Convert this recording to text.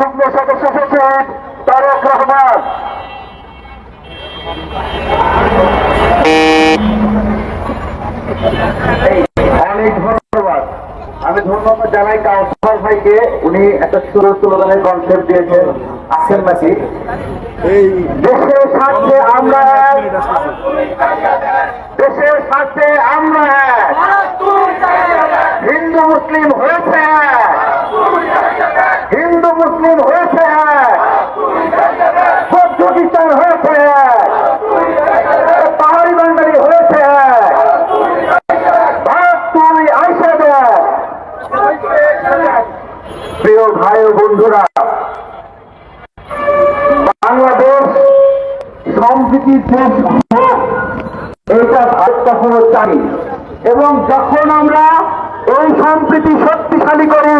যুগ্ম সদস্য সচিব তারেক রহমান, অনেক ধন্যবাদ। আমি ধন্যবাদ জানাই কাউন্সিলর ভাইকে, উনি একটা সুর তুলনায় কনসেপ্ট দিয়েছেন। আসেন নাকি দেশের স্বার্থে আমরা, দেশের স্বার্থে আমরা হিন্দু মুসলিম হয়েছে, হিন্দু মুসলিম হয়েছে, বৌদ্ধ খ্রিস্টান হয়েছে, পাহাড়ি বাঙালি হয়েছে, ভারত তুই আইসে দে। প্রিয় ভাই ও বন্ধুরা, বাংলাদেশ সম্প্রীতির দেশ হোক, এটা ভারত কখনো চাই, এবং যখন আমরা এই সম্প্রীতি শক্তিশালী করি